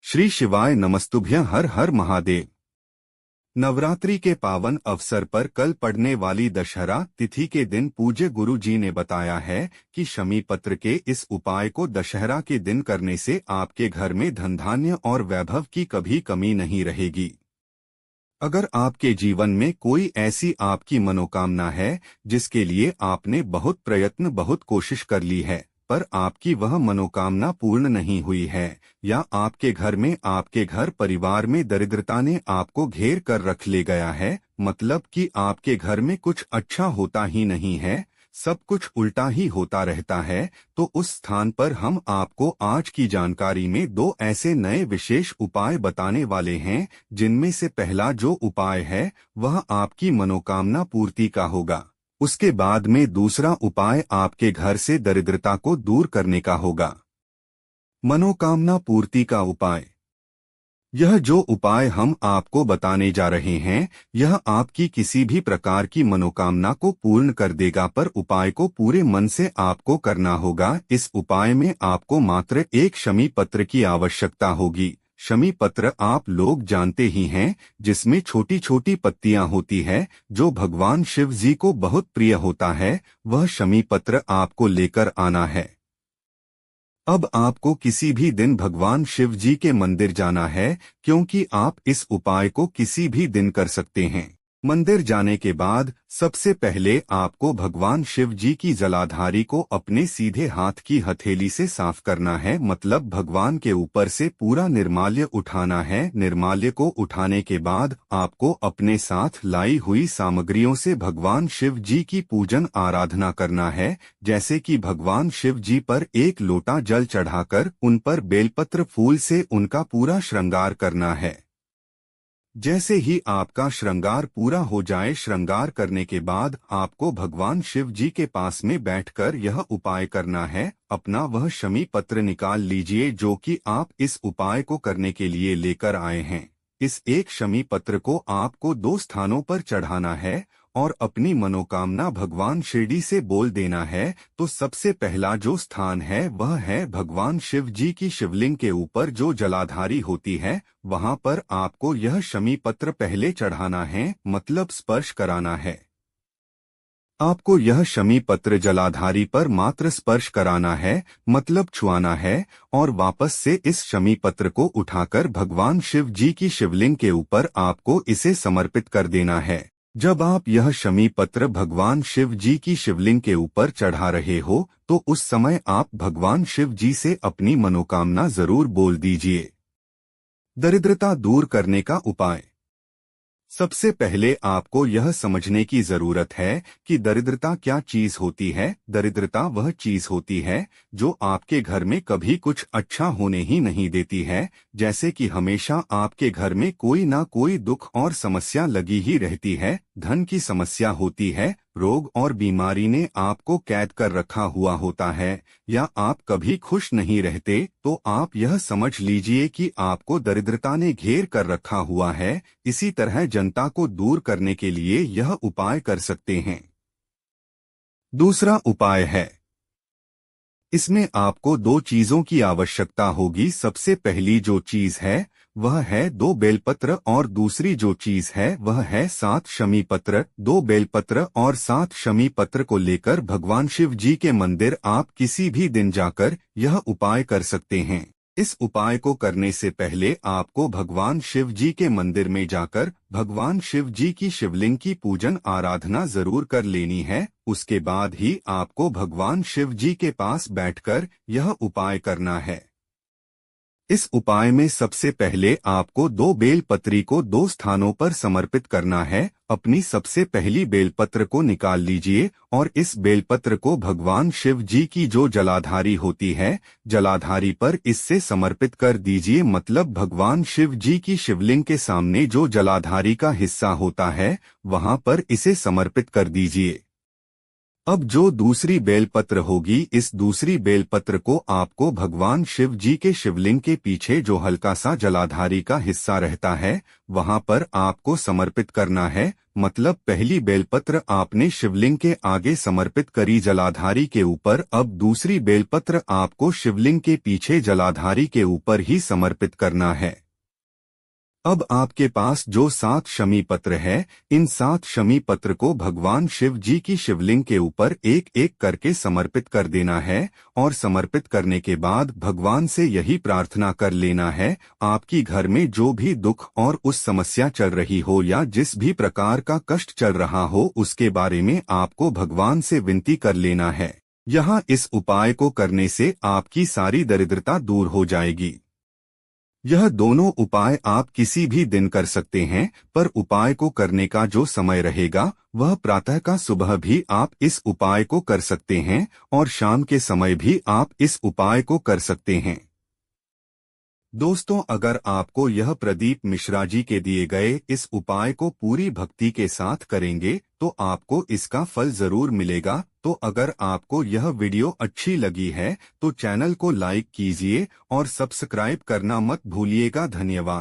श्री शिवाय नमस्तुभ्यं। हर हर महादेव। नवरात्रि के पावन अवसर पर कल पड़ने वाली दशहरा तिथि के दिन पूज्य गुरु जी ने बताया है कि शमी पत्र के इस उपाय को दशहरा के दिन करने से आपके घर में धन धान्य और वैभव की कभी कमी नहीं रहेगी। अगर आपके जीवन में कोई ऐसी आपकी मनोकामना है जिसके लिए आपने बहुत प्रयत्न बहुत कोशिश कर ली है पर आपकी वह मनोकामना पूर्ण नहीं हुई है, या आपके घर में आपके घर परिवार में दरिद्रता ने आपको घेर कर रख ले गया है, मतलब कि आपके घर में कुछ अच्छा होता ही नहीं है, सब कुछ उल्टा ही होता रहता है, तो उस स्थान पर हम आपको आज की जानकारी में दो ऐसे नए विशेष उपाय बताने वाले हैं, जिनमें से पहला जो उपाय है वह आपकी मनोकामना पूर्ति का होगा। उसके बाद में दूसरा उपाय आपके घर से दरिद्रता को दूर करने का होगा। मनोकामना पूर्ति का उपाय। यह जो उपाय हम आपको बताने जा रहे हैं यह आपकी किसी भी प्रकार की मनोकामना को पूर्ण कर देगा, पर उपाय को पूरे मन से आपको करना होगा। इस उपाय में आपको मात्र एक शमी पत्र की आवश्यकता होगी। शमी पत्र आप लोग जानते ही हैं, जिसमें छोटी छोटी पत्तियां होती है, जो भगवान शिव जी को बहुत प्रिय होता है। वह शमी पत्र आपको लेकर आना है। अब आपको किसी भी दिन भगवान शिव जी के मंदिर जाना है, क्योंकि आप इस उपाय को किसी भी दिन कर सकते हैं। मंदिर जाने के बाद सबसे पहले आपको भगवान शिव जी की जलाधारी को अपने सीधे हाथ की हथेली से साफ करना है, मतलब भगवान के ऊपर से पूरा निर्माल्य उठाना है। निर्माल्य को उठाने के बाद आपको अपने साथ लाई हुई सामग्रियों से भगवान शिव जी की पूजन आराधना करना है, जैसे कि भगवान शिव जी पर एक लोटा जल चढ़ाकर उन पर बेलपत्र फूल से उनका पूरा श्रृंगार करना है। जैसे ही आपका श्रृंगार पूरा हो जाए, श्रृंगार करने के बाद आपको भगवान शिव जी के पास में बैठकर यह उपाय करना है। अपना वह शमी पत्र निकाल लीजिए जो कि आप इस उपाय को करने के लिए लेकर आए हैं। इस एक शमी पत्र को आपको दो स्थानों पर चढ़ाना है और अपनी मनोकामना भगवान शिरडी से बोल देना है। तो सबसे पहला जो स्थान है वह है भगवान शिव जी की शिवलिंग के ऊपर जो जलाधारी होती है, वहां पर आपको यह शमी पत्र पहले चढ़ाना है, मतलब स्पर्श कराना है। आपको यह शमी पत्र जलाधारी पर मात्र स्पर्श कराना है, मतलब छुआना है, और वापस से इस शमी पत्र को उठाकर भगवान शिव जी की शिवलिंग के ऊपर आपको इसे समर्पित कर देना है। जब आप यह शमी पत्र भगवान शिव जी की शिवलिंग के ऊपर चढ़ा रहे हो तो उस समय आप भगवान शिव जी से अपनी मनोकामना जरूर बोल दीजिए। दरिद्रता दूर करने का उपाय। सबसे पहले आपको यह समझने की जरूरत है कि दरिद्रता क्या चीज होती है। दरिद्रता वह चीज होती है जो आपके घर में कभी कुछ अच्छा होने ही नहीं देती है, जैसे कि हमेशा आपके घर में कोई ना कोई दुख और समस्या लगी ही रहती है। धन की समस्या होती है, रोग और बीमारी ने आपको कैद कर रखा हुआ होता है, या आप कभी खुश नहीं रहते, तो आप यह समझ लीजिए कि आपको दरिद्रता ने घेर कर रखा हुआ है। इसी तरह जनता को दूर करने के लिए यह उपाय कर सकते हैं। दूसरा उपाय है, इसमें आपको दो चीजों की आवश्यकता होगी। सबसे पहली जो चीज है वह है दो बेलपत्र और दूसरी जो चीज है वह है 7 शमी पत्र। 2 बेलपत्र और 7 शमी पत्र को लेकर भगवान शिव जी के मंदिर आप किसी भी दिन जाकर यह उपाय कर सकते हैं। इस उपाय को करने से पहले आपको भगवान शिव जी के मंदिर में जाकर भगवान शिव जी की शिवलिंग की पूजन आराधना जरूर कर लेनी है। उसके बाद ही आपको भगवान शिव जी के पास बैठकर यह उपाय करना है। इस उपाय में सबसे पहले आपको 2 बेलपत्री को 2 स्थानों पर समर्पित करना है। अपनी सबसे पहली बेलपत्र को निकाल लीजिए और इस बेलपत्र को भगवान शिव जी की जो जलाधारी होती है, जलाधारी पर इससे समर्पित कर दीजिए, मतलब भगवान शिव जी की शिवलिंग के सामने जो जलाधारी का हिस्सा होता है वहां पर इसे समर्पित कर दीजिए। अब जो दूसरी बेलपत्र होगी, इस दूसरी बेलपत्र को आपको भगवान शिव जी के शिवलिंग के पीछे जो हल्का सा जलाधारी का हिस्सा रहता है वहां पर आपको समर्पित करना है। मतलब पहली बेलपत्र आपने शिवलिंग के आगे समर्पित करी जलाधारी के ऊपर, अब दूसरी बेलपत्र आपको शिवलिंग के पीछे जलाधारी के ऊपर ही समर्पित करना है। अब आपके पास जो 7 शमी पत्र है, इन 7 शमी पत्र को भगवान शिव जी की शिवलिंग के ऊपर एक एक करके समर्पित कर देना है। और समर्पित करने के बाद भगवान से यही प्रार्थना कर लेना है, आपकी घर में जो भी दुख और उस समस्या चल रही हो या जिस भी प्रकार का कष्ट चल रहा हो उसके बारे में आपको भगवान से विनती कर लेना है। यहाँ इस उपाय को करने से आपकी सारी दरिद्रता दूर हो जाएगी। यह दोनों उपाय आप किसी भी दिन कर सकते हैं, पर उपाय को करने का जो समय रहेगा वह प्रातः का सुबह भी आप इस उपाय को कर सकते हैं और शाम के समय भी आप इस उपाय को कर सकते हैं। दोस्तों, अगर आपको यह प्रदीप मिश्रा जी के दिए गए इस उपाय को पूरी भक्ति के साथ करेंगे तो आपको इसका फल जरूर मिलेगा। तो अगर आपको यह वीडियो अच्छी लगी है तो चैनल को लाइक कीजिए और सब्सक्राइब करना मत भूलिएगा। धन्यवाद।